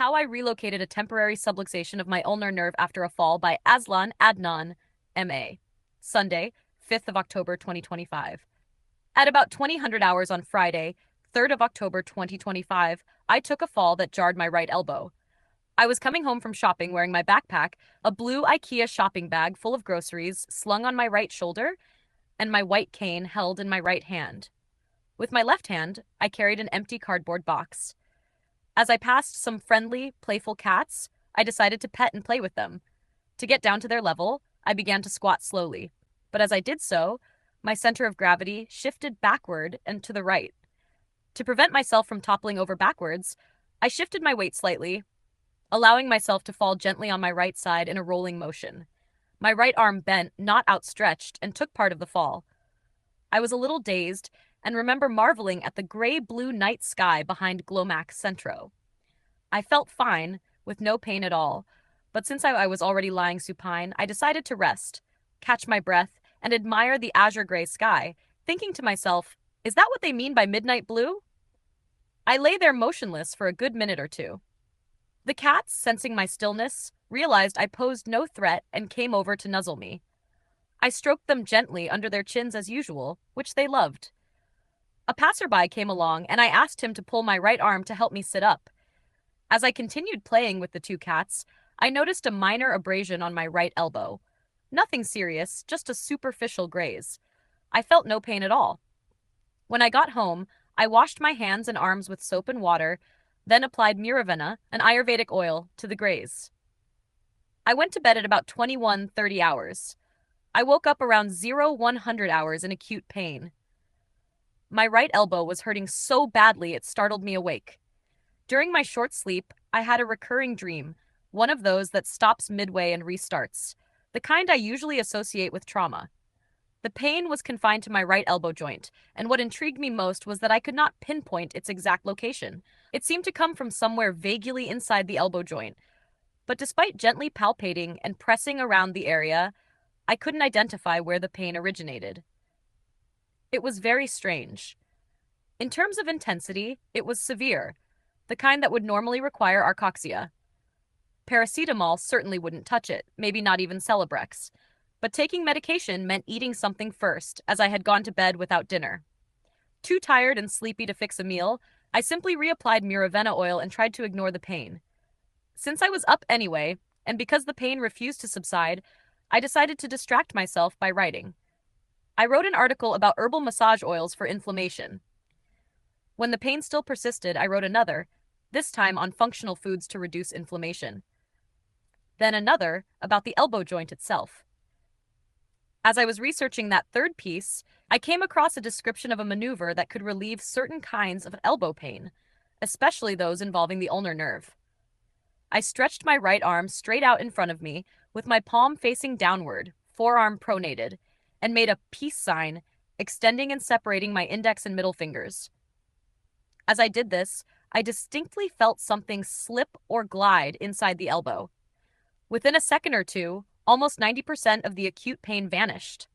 How I Relocated a Temporary Subluxation of My Ulnar Nerve After a Fall by Aslan Adnan, M.A. Sunday, 5th of October 2025. At about 2000 hours on Friday, 3rd of October 2025, I took a fall that jarred my right elbow. I was coming home from shopping wearing my backpack, a blue IKEA shopping bag full of groceries slung on my right shoulder, and my white cane held in my right hand. With my left hand, I carried an empty cardboard box. As I passed some friendly, playful cats, I decided to pet and play with them. To get down to their level, I began to squat slowly. But as I did so, my center of gravity shifted backward and to the right. To prevent myself from toppling over backwards, I shifted my weight slightly, allowing myself to fall gently on my right side in a rolling motion. My right arm bent, not outstretched, and took part of the fall. I was a little dazed and remember marveling at the gray-blue night sky behind Glomax Centro. I felt fine, with no pain at all, but since I was already lying supine, I decided to rest, catch my breath, and admire the azure gray sky, thinking to myself, is that what they mean by midnight blue? I lay there motionless for a good minute or two. The cats, sensing my stillness, realized I posed no threat and came over to nuzzle me. I stroked them gently under their chins as usual, which they loved. A passerby came along and I asked him to pull my right arm to help me sit up. As I continued playing with the two cats, I noticed a minor abrasion on my right elbow. Nothing serious, just a superficial graze. I felt no pain at all. When I got home, I washed my hands and arms with soap and water, then applied Muravena, an Ayurvedic oil, to the graze. I went to bed at about 21:30 hours. I woke up around 0100 hours in acute pain. My right elbow was hurting so badly it startled me awake. During my short sleep, I had a recurring dream, one of those that stops midway and restarts, the kind I usually associate with trauma. The pain was confined to my right elbow joint, and what intrigued me most was that I could not pinpoint its exact location. It seemed to come from somewhere vaguely inside the elbow joint, but despite gently palpating and pressing around the area, I couldn't identify where the pain originated. It was very strange. In terms of intensity, it was severe, the kind that would normally require Arcoxia. Paracetamol certainly wouldn't touch it, maybe not even Celebrex. But taking medication meant eating something first, as I had gone to bed without dinner. Too tired and sleepy to fix a meal, I simply reapplied Muravena oil and tried to ignore the pain. Since I was up anyway, and because the pain refused to subside, I decided to distract myself by writing. I wrote an article about herbal massage oils for inflammation. When the pain still persisted, I wrote another, this time on functional foods to reduce inflammation. Then another about the elbow joint itself. As I was researching that third piece, I came across a description of a maneuver that could relieve certain kinds of elbow pain, especially those involving the ulnar nerve. I stretched my right arm straight out in front of me, with my palm facing downward, forearm pronated, and made a peace sign, extending and separating my index and middle fingers. As I did this, I distinctly felt something slip or glide inside the elbow. Within a second or two, almost 90% of the acute pain vanished.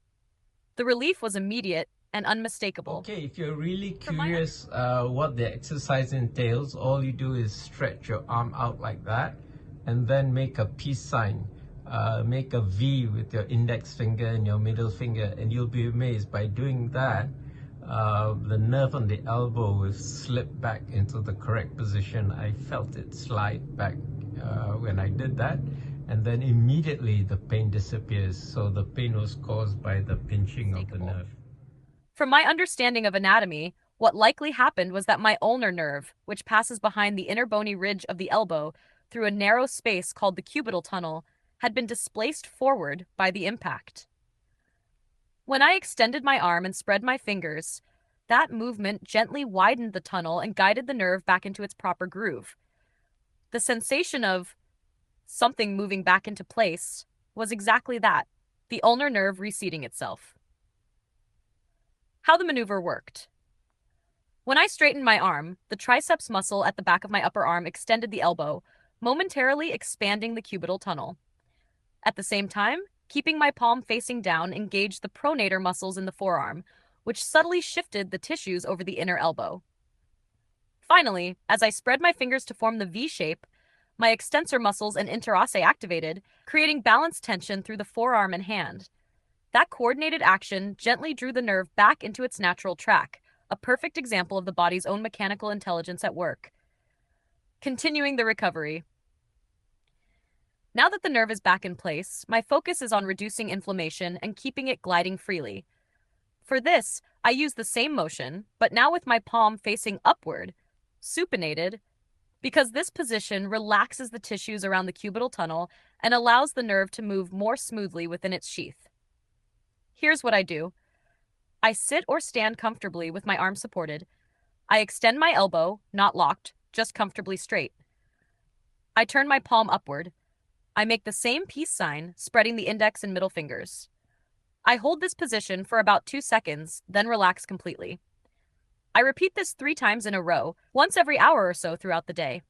The relief was immediate and unmistakable. Okay, if you're really curious what the exercise entails, all you do is stretch your arm out like that and then make a peace sign. Make a V with your index finger and your middle finger, and you'll be amazed. By doing that, the nerve on the elbow will slip back into the correct position. I felt it slide back when I did that, and then immediately the pain disappears. So the pain was caused by the pinching of the nerve. From my understanding of anatomy, what likely happened was that my ulnar nerve, which passes behind the inner bony ridge of the elbow through a narrow space called the cubital tunnel, had been displaced forward by the impact. When I extended my arm and spread my fingers, that movement gently widened the tunnel and guided the nerve back into its proper groove. The sensation of something moving back into place was exactly that, the ulnar nerve reseating itself. How the maneuver worked. When I straightened my arm, the triceps muscle at the back of my upper arm extended the elbow, momentarily expanding the cubital tunnel. At the same time, keeping my palm facing down engaged the pronator muscles in the forearm, which subtly shifted the tissues over the inner elbow. Finally, as I spread my fingers to form the V shape, My extensor muscles and interossae activated, creating balanced tension through the forearm and hand. That coordinated action gently drew the nerve back into its natural track, a perfect example of the body's own mechanical intelligence at work. Continuing the recovery. Now that the nerve is back in place, my focus is on reducing inflammation and keeping it gliding freely. For this, I use the same motion, but now with my palm facing upward, supinated, because this position relaxes the tissues around the cubital tunnel and allows the nerve to move more smoothly within its sheath. Here's what I do. I sit or stand comfortably with my arms supported. I extend my elbow, not locked, just comfortably straight. I turn my palm upward. I make the same peace sign, spreading the index and middle fingers. I hold this position for about 2 seconds, then relax completely. I repeat this 3 times in a row, once every hour or so throughout the day.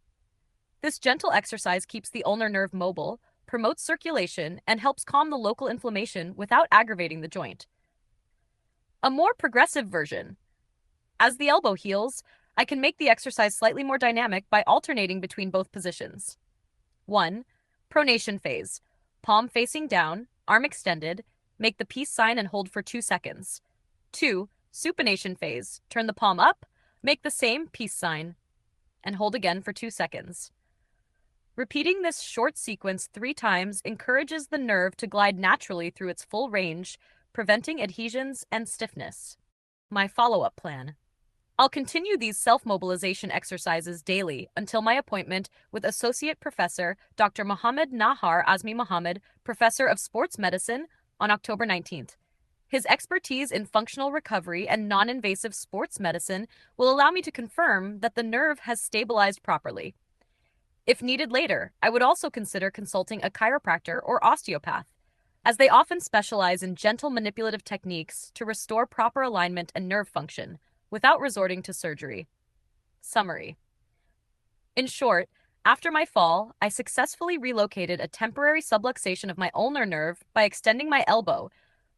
This gentle exercise keeps the ulnar nerve mobile, promotes circulation, and helps calm the local inflammation without aggravating the joint. A more progressive version. As the elbow heals, I can make the exercise slightly more dynamic by alternating between both positions. 1. Pronation phase. Palm facing down, arm extended, make the peace sign and hold for 2 seconds. 2. Supination phase. Turn the palm up, make the same peace sign, and hold again for 2 seconds. Repeating this short sequence 3 times encourages the nerve to glide naturally through its full range, preventing adhesions and stiffness. My follow-up plan. I'll continue these self-mobilization exercises daily until my appointment with Associate Professor Dr. Mohammed Nahar Azmi Mohammed, Professor of Sports Medicine, on October 19th. His expertise in functional recovery and non-invasive sports medicine will allow me to confirm that the nerve has stabilized properly. If needed later, I would also consider consulting a chiropractor or osteopath, as they often specialize in gentle manipulative techniques to restore proper alignment and nerve function, without resorting to surgery. Summary. In short, after my fall, I successfully relocated a temporary subluxation of my ulnar nerve by extending my elbow,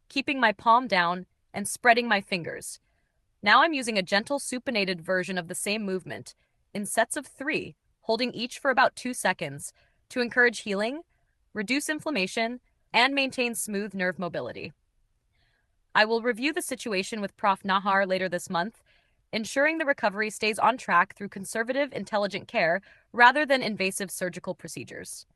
keeping my palm down, and spreading my fingers. Now I'm using a gentle supinated version of the same movement, in sets of 3, holding each for about 2 seconds, to encourage healing, reduce inflammation, and maintain smooth nerve mobility. I will review the situation with Prof. Nahar later this month, ensuring the recovery stays on track through conservative, intelligent care rather than invasive surgical procedures.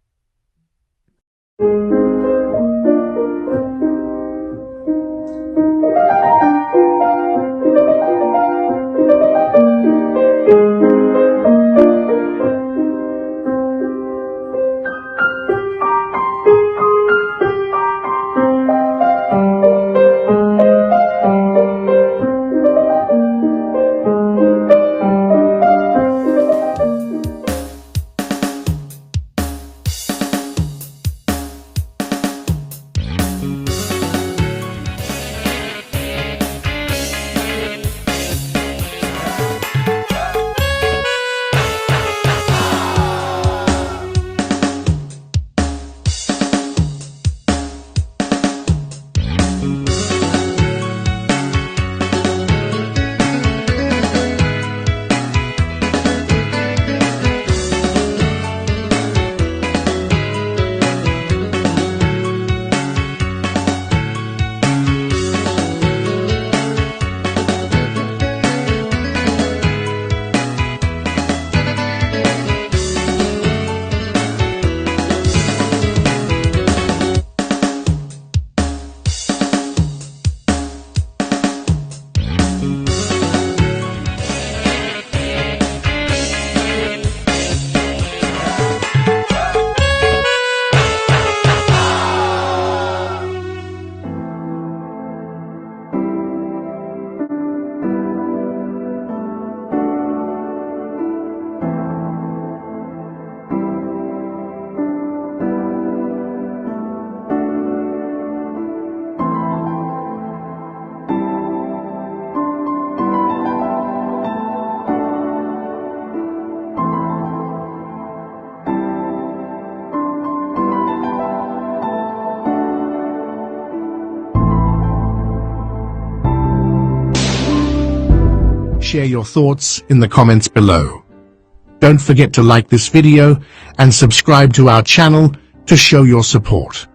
Share your thoughts in the comments below. Don't forget to like this video and subscribe to our channel to show your support.